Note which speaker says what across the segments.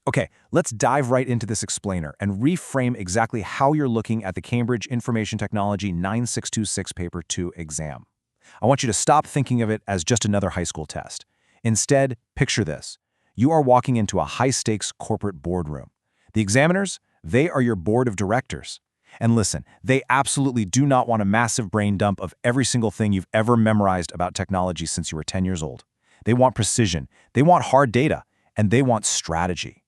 Speaker 1: Okay, let's dive right into this explainer and reframe exactly how you're looking at the Cambridge Information Technology 9626 Paper 2 exam. I want you to stop thinking of it as just another high school test. Instead, picture this. You are walking into a high-stakes corporate boardroom. The examiners, they are your board of directors. And listen, they absolutely do not want a massive brain dump of every single thing you've ever memorized about technology since you were 10 years old. They want precision, they want hard data, and they want strategy.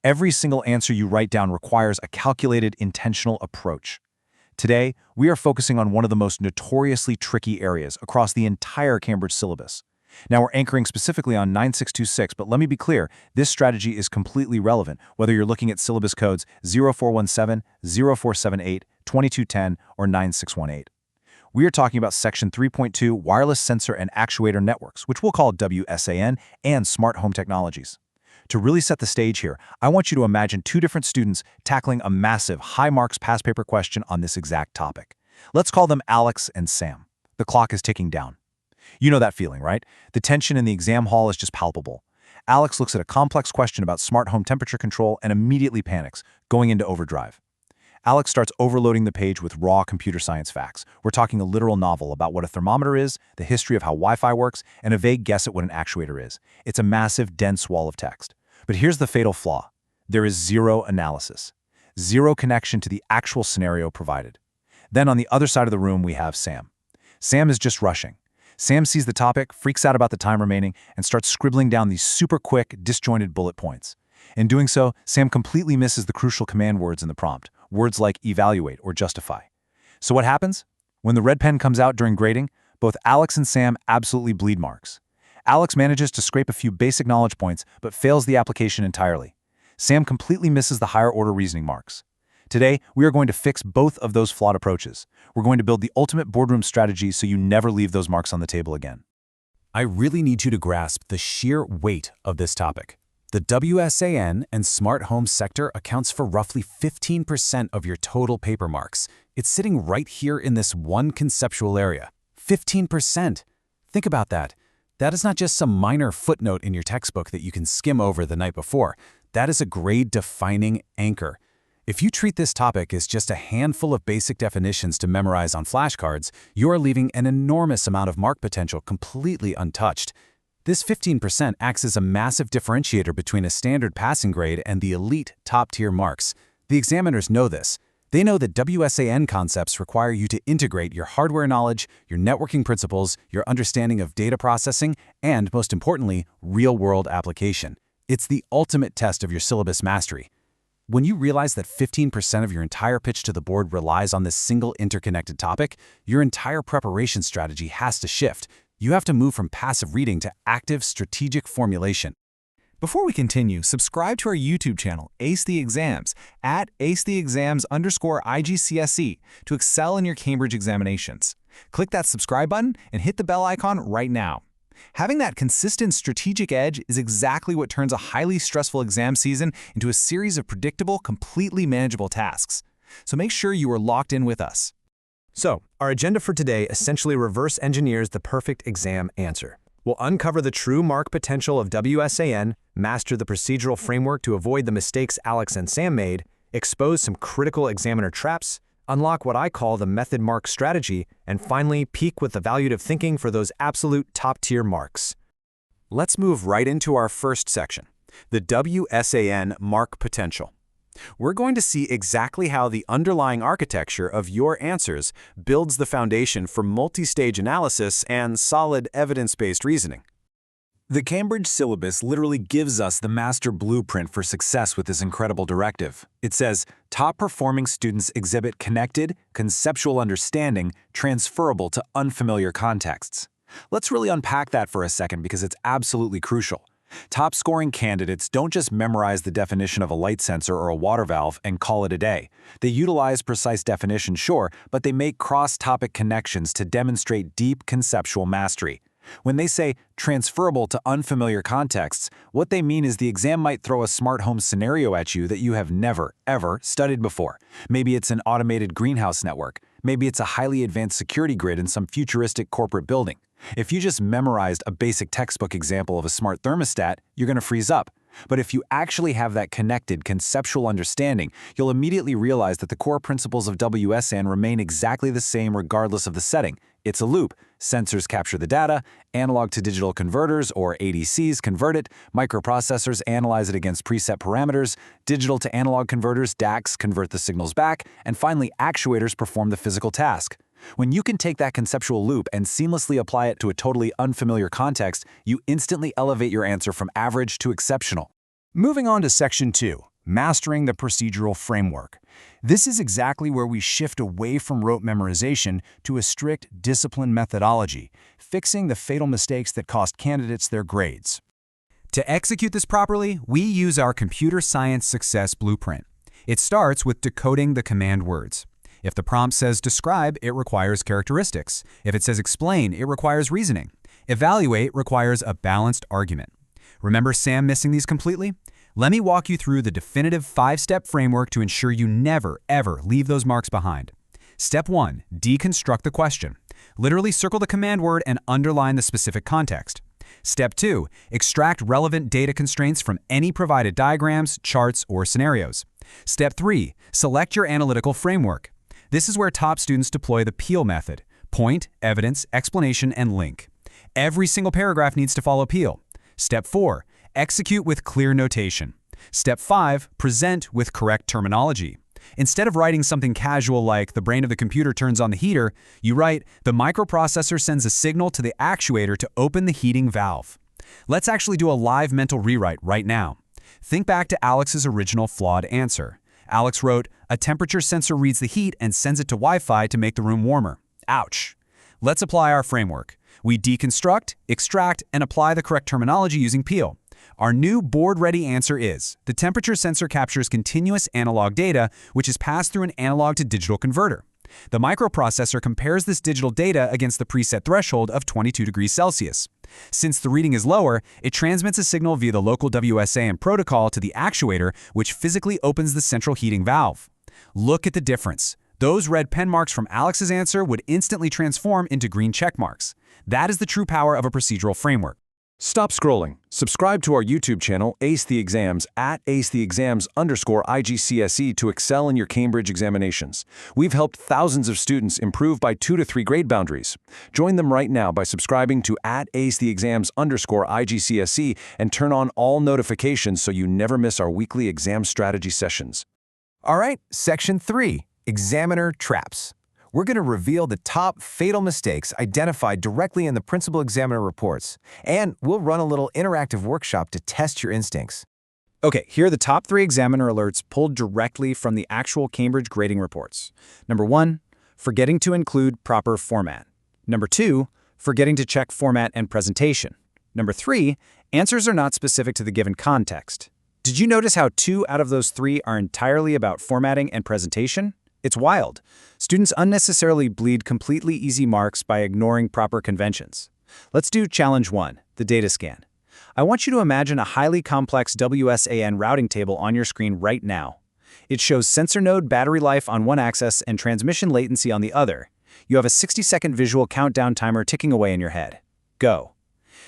Speaker 1: Every single answer you write down requires a calculated, intentional approach. Today, we are focusing on one of the most notoriously tricky areas across the entire Cambridge syllabus. Now, we're anchoring specifically on 9626, but let me be clear, this strategy is completely relevant, whether you're looking at syllabus codes 0417, 0478, 2210, or 9618. We are talking about Section 3.2 Wireless Sensor and Actuator Networks, which we'll call WSAN, and Smart Home Technologies. To really set the stage here, I want you to imagine two different students tackling a massive, high-marks past paper question on this exact topic. Let's call them Alex and Sam. The clock is ticking down. You know that feeling, right? The tension in the exam hall is just palpable. Alex looks at a complex question about smart home temperature control and immediately panics, going into overdrive. Alex starts overloading the page with raw computer science facts. We're talking a literal novel about what a thermometer is, the history of how Wi-Fi works, and a vague guess at what an actuator is. It's a massive, dense wall of text. But here's the fatal flaw. There is zero analysis, zero connection to the actual scenario provided. Then on the other side of the room, we have Sam. Sam is just rushing. Sam sees the topic, freaks out about the time remaining, and starts scribbling down these super quick, disjointed bullet points. In doing so, Sam completely misses the crucial command words in the prompt, words like evaluate or justify. So what happens? When the red pen comes out during grading, both Alex and Sam absolutely bleed marks. Alex manages to scrape a few basic knowledge points, but fails the application entirely. Sam completely misses the higher-order reasoning marks. Today, we are going to fix both of those flawed approaches. We're going to build the ultimate boardroom strategy so you never leave those marks on the table again. I really need you to grasp the sheer weight of this topic. The WSAN and smart home sector accounts for roughly 15% of your total paper marks. It's sitting right here in this one conceptual area. 15%! Think about that. That is not just some minor footnote in your textbook that you can skim over the night before. That is a grade-defining anchor. If you treat this topic as just a handful of basic definitions to memorize on flashcards, you are leaving an enormous amount of mark potential completely untouched. This 15% acts as a massive differentiator between a standard passing grade and the elite top-tier marks. The examiners know this. They know that WSAN concepts require you to integrate your hardware knowledge, your networking principles, your understanding of data processing, and, most importantly, real-world application. It's the ultimate test of your syllabus mastery. When you realize that 15% of your entire pitch to the board relies on this single interconnected topic, your entire preparation strategy has to shift. You have to move from passive reading to active, strategic formulation.
Speaker 2: Before we continue, subscribe to our YouTube channel, Ace the Exams, at acetheexams_IGCSE to excel in your Cambridge examinations. Click that subscribe button and hit the bell icon right now. Having that consistent strategic edge is exactly what turns a highly stressful exam season into a series of predictable, completely manageable tasks. So make sure you are locked in with us.
Speaker 3: So, our agenda for today essentially reverse engineers the perfect exam answer. We'll uncover the true mark potential of WSAN, master the procedural framework to avoid the mistakes Alex and Sam made, expose some critical examiner traps, unlock what I call the method mark strategy, and finally peak with evaluative thinking for those absolute top-tier marks.
Speaker 1: Let's move right into our first section, the WSAN mark potential. We're going to see exactly how the underlying architecture of your answers builds the foundation for multi-stage analysis and solid evidence-based reasoning. The Cambridge syllabus literally gives us the master blueprint for success with this incredible directive. It says, top-performing students exhibit connected, conceptual understanding transferable to unfamiliar contexts. Let's really unpack that for a second because it's absolutely crucial. Top-scoring candidates don't just memorize the definition of a light sensor or a water valve and call it a day. They utilize precise definition, sure, but they make cross-topic connections to demonstrate deep conceptual mastery. When they say transferable to unfamiliar contexts, what they mean is the exam might throw a smart home scenario at you that you have never, ever studied before. Maybe it's an automated greenhouse network. Maybe it's a highly advanced security grid in some futuristic corporate building. If you just memorized a basic textbook example of a smart thermostat, you're going to freeze up. But if you actually have that connected, conceptual understanding, you'll immediately realize that the core principles of WSAN remain exactly the same regardless of the setting. It's a loop. Sensors capture the data, analog to digital converters, or ADCs, convert it, microprocessors analyze it against preset parameters, digital to analog converters, DACs, convert the signals back, and finally, actuators perform the physical task. When you can take that conceptual loop and seamlessly apply it to a totally unfamiliar context, you instantly elevate your answer from average to exceptional.
Speaker 4: Moving on to Section 2, Mastering the Procedural Framework. This is exactly where we shift away from rote memorization to a strict, disciplined methodology, fixing the fatal mistakes that cost candidates their grades.
Speaker 2: To execute this properly, we use our computer science success blueprint. It starts with decoding the command words. If the prompt says describe, it requires characteristics. If it says explain, it requires reasoning. Evaluate requires a balanced argument. Remember Sam missing these completely? Let me walk you through the definitive 5-step framework to ensure you never, ever leave those marks behind. Step 1. Deconstruct the question. Literally circle the command word and underline the specific context. Step 2. Extract relevant data constraints from any provided diagrams, charts, or scenarios. Step 3. Select your analytical framework. This is where top students deploy the PEAL method: point, evidence, explanation, and link. Every single paragraph needs to follow PEAL. Step 4. Execute with clear notation. Step 5. Present with correct terminology. Instead of writing something casual like the brain of the computer turns on the heater, you write the microprocessor sends a signal to the actuator to open the heating valve. Let's actually do a live mental rewrite right now. Think back to Alex's original flawed answer. Alex wrote, a temperature sensor reads the heat and sends it to Wi-Fi to make the room warmer. Ouch. Let's apply our framework. We deconstruct, extract, and apply the correct terminology using PEAL. Our new board-ready answer is, the temperature sensor captures continuous analog data, which is passed through an analog to digital converter. The microprocessor compares this digital data against the preset threshold of 22 degrees Celsius. Since the reading is lower, it transmits a signal via the local WSAN protocol to the actuator, which physically opens the central heating valve. Look at the difference. Those red pen marks from Alex's answer would instantly transform into green check marks. That is the true power of a procedural framework.
Speaker 1: Stop scrolling. Subscribe to our YouTube channel, Ace the Exams, at acetheexams_IGCSE to excel in your Cambridge examinations. We've helped thousands of students improve by 2 to 3 grade boundaries. Join them right now by subscribing to at acetheexams_IGCSE and turn on all notifications so you never miss our weekly exam strategy sessions.
Speaker 4: All right, Section 3, Examiner Traps. We're going to reveal the top fatal mistakes identified directly in the principal examiner reports, and we'll run a little interactive workshop to test your instincts.
Speaker 2: Okay, here are the top 3 examiner alerts pulled directly from the actual Cambridge grading reports. Number 1, forgetting to include proper format. Number 2, forgetting to check format and presentation. Number 3, answers are not specific to the given context. Did you notice how 2 out of those 3 are entirely about formatting and presentation? It's wild. Students unnecessarily bleed completely easy marks by ignoring proper conventions. Let's do Challenge 1, the data scan. I want you to imagine a highly complex WSAN routing table on your screen right now. It shows sensor node battery life on one axis and transmission latency on the other. You have a 60-second visual countdown timer ticking away in your head. Go.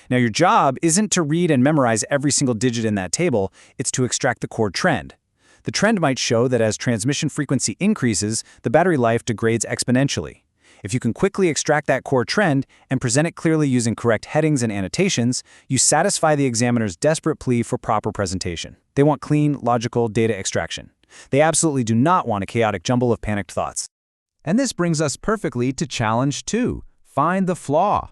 Speaker 2: Now your job isn't to read and memorize every single digit in that table, it's to extract the core trend. The trend might show that as transmission frequency increases, the battery life degrades exponentially. If you can quickly extract that core trend and present it clearly using correct headings and annotations, you satisfy the examiner's desperate plea for proper presentation. They want clean, logical data extraction. They absolutely do not want a chaotic jumble of panicked thoughts.
Speaker 4: And this brings us perfectly to Challenge 2, Find the Flaw.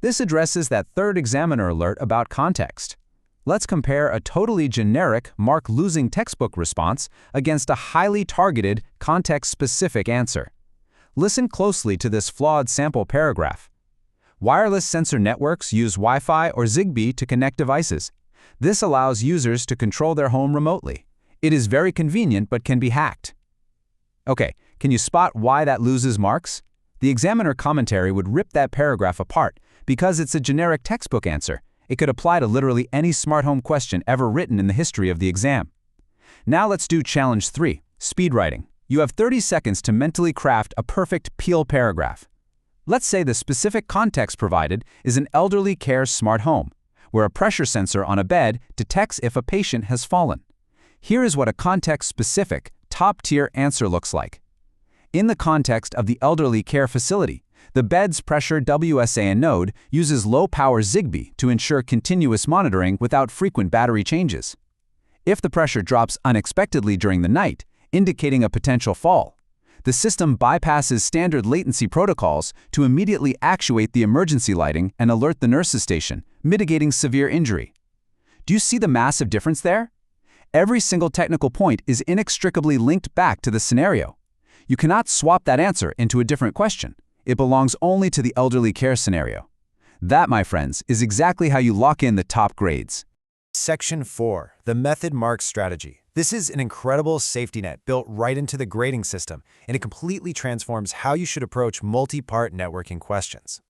Speaker 4: This addresses that third examiner alert about context. Let's compare a totally generic, mark-losing textbook response against a highly targeted, context-specific answer. Listen closely to this flawed sample paragraph. Wireless sensor networks use Wi-Fi or Zigbee to connect devices. This allows users to control their home remotely. It is very convenient but can be hacked. Okay, can you spot why that loses marks? The examiner commentary would rip that paragraph apart because it's a generic textbook answer. It could apply to literally any smart home question ever written in the history of the exam. Now let's do Challenge 3, speed writing. You have 30 seconds to mentally craft a perfect PEAL paragraph. Let's say the specific context provided is an elderly care smart home. where a pressure sensor on a bed detects if a patient has fallen. Here is what a context-specific, top-tier answer looks like. In the context of the elderly care facility, the bed's pressure WSAN node uses low-power Zigbee to ensure continuous monitoring without frequent battery changes. If the pressure drops unexpectedly during the night, indicating a potential fall, the system bypasses standard latency protocols to immediately actuate the emergency lighting and alert the nurses station, mitigating severe injury. Do you see the massive difference there? Every single technical point is inextricably linked back to the scenario. You cannot swap that answer into a different question. It belongs only to the elderly care scenario. That, my friends, is exactly how you lock in the top grades.
Speaker 3: Section 4, the Method Mark Strategy. This is an incredible safety net built right into the grading system, and it completely transforms how you should approach multi-part networking questions.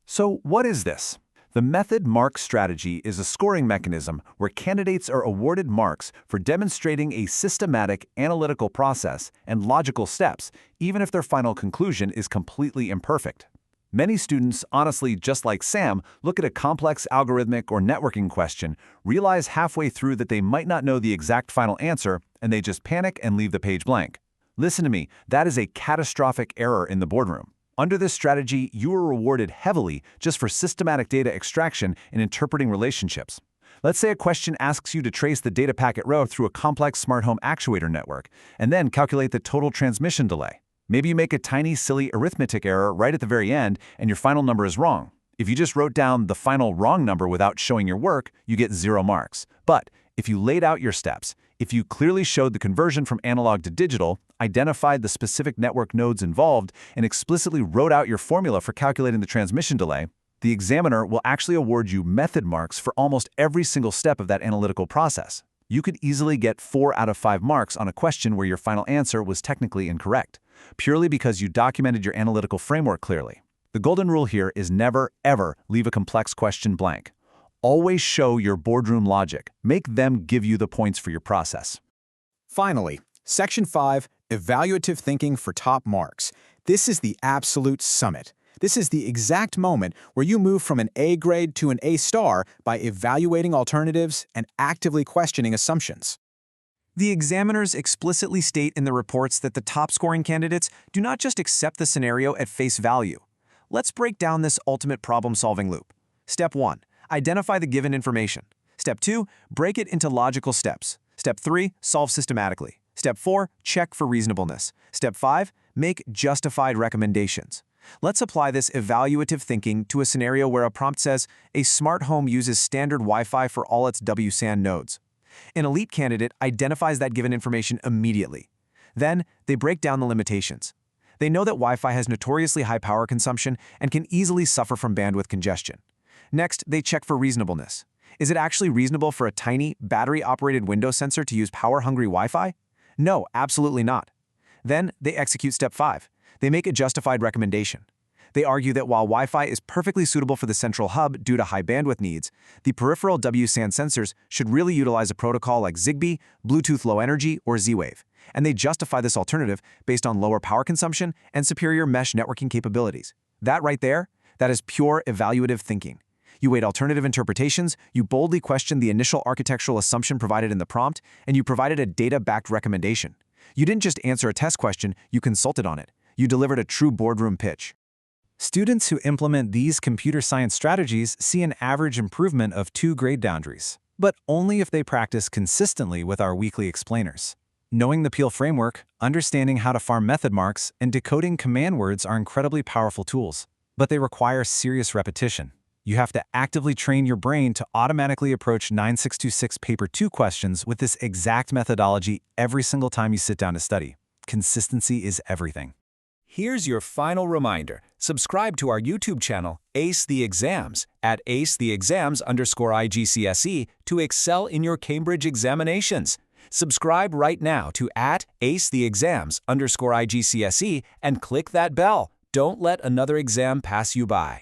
Speaker 1: So what is this? The Method Mark Strategy is a scoring mechanism where candidates are awarded marks for demonstrating a systematic analytical process and logical steps, even if their final conclusion is completely imperfect. Many students, honestly just like Sam, look at a complex algorithmic or networking question, realize halfway through that they might not know the exact final answer, and they just panic and leave the page blank. Listen to me, that is a catastrophic error in the boardroom. Under this strategy, you are rewarded heavily just for systematic data extraction and interpreting relationships. Let's say a question asks you to trace the data packet row through a complex smart home actuator network, and then calculate the total transmission delay. Maybe you make a tiny, silly arithmetic error right at the very end, and your final number is wrong. If you just wrote down the final wrong number without showing your work, you get 0 marks. But if you laid out your steps, if you clearly showed the conversion from analog to digital, identified the specific network nodes involved, and explicitly wrote out your formula for calculating the transmission delay, the examiner will actually award you method marks for almost every single step of that analytical process. You could easily get 4 out of 5 marks on a question where your final answer was technically incorrect, purely because you documented your analytical framework clearly. The golden rule here is never, ever leave a complex question blank. Always show your boardroom logic. Make them give you the points for your process.
Speaker 5: Finally, Section 5, Evaluative Thinking for Top Marks. This is the absolute summit. This is the exact moment where you move from an A grade to an A star by evaluating alternatives and actively questioning assumptions. The examiners explicitly state in the reports that the top-scoring candidates do not just accept the scenario at face value. Let's break down this ultimate problem-solving loop. Step 1. Identify the given information. Step 2. Break it into logical steps. Step 3. Solve systematically. Step 4. Check for reasonableness. Step 5. Make justified recommendations. Let's apply this evaluative thinking to a scenario where a prompt says, a smart home uses standard Wi-Fi for all its WSAN nodes. An elite candidate identifies that given information immediately. Then, they break down the limitations. They know that Wi-Fi has notoriously high power consumption and can easily suffer from bandwidth congestion. Next, they check for reasonableness. Is it actually reasonable for a tiny, battery-operated window sensor to use power-hungry Wi-Fi? No, absolutely not. Then, they execute Step 5. They make a justified recommendation. They argue that while Wi-Fi is perfectly suitable for the central hub due to high bandwidth needs, the peripheral WSAN sensors should really utilize a protocol like Zigbee, Bluetooth Low Energy, or Z-Wave. And they justify this alternative based on lower power consumption and superior mesh networking capabilities. That right there, that is pure evaluative thinking. You weighed alternative interpretations, you boldly questioned the initial architectural assumption provided in the prompt, and you provided a data-backed recommendation. You didn't just answer a test question, you consulted on it. You delivered a true boardroom pitch. Students who implement these computer science strategies see an average improvement of 2 grade boundaries, but only if they practice consistently with our weekly explainers. Knowing the Peel framework, understanding how to farm method marks, and decoding command words are incredibly powerful tools, but they require serious repetition. You have to actively train your brain to automatically approach 9626 Paper 2 questions with this exact methodology every single time you sit down to study. Consistency is everything.
Speaker 2: Here's your final reminder. Subscribe to our YouTube channel, Ace the Exams, at acetheexams_IGCSE to excel in your Cambridge examinations. Subscribe right now to @acetheexams_IGCSE and click that bell. Don't let another exam pass you by.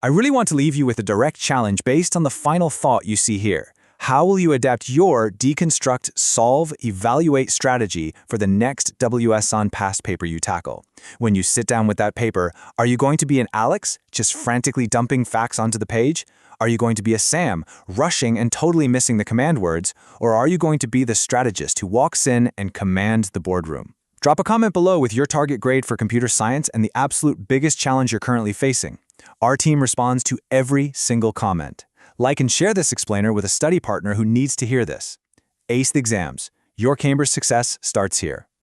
Speaker 5: I really want to leave you with a direct challenge based on the final thought you see here. How will you adapt your deconstruct, solve, evaluate strategy for the next WSAN past paper you tackle? When you sit down with that paper, are you going to be an Alex, just frantically dumping facts onto the page?
Speaker 1: Are you going to be a Sam, rushing and totally missing the command words, or are you going to be the strategist who walks in and commands the boardroom? Drop a comment below with your target grade for computer science and the absolute biggest challenge you're currently facing. Our team responds to every single comment. Like and share this explainer with a study partner who needs to hear this. Ace the exams. Your Cambridge success starts here.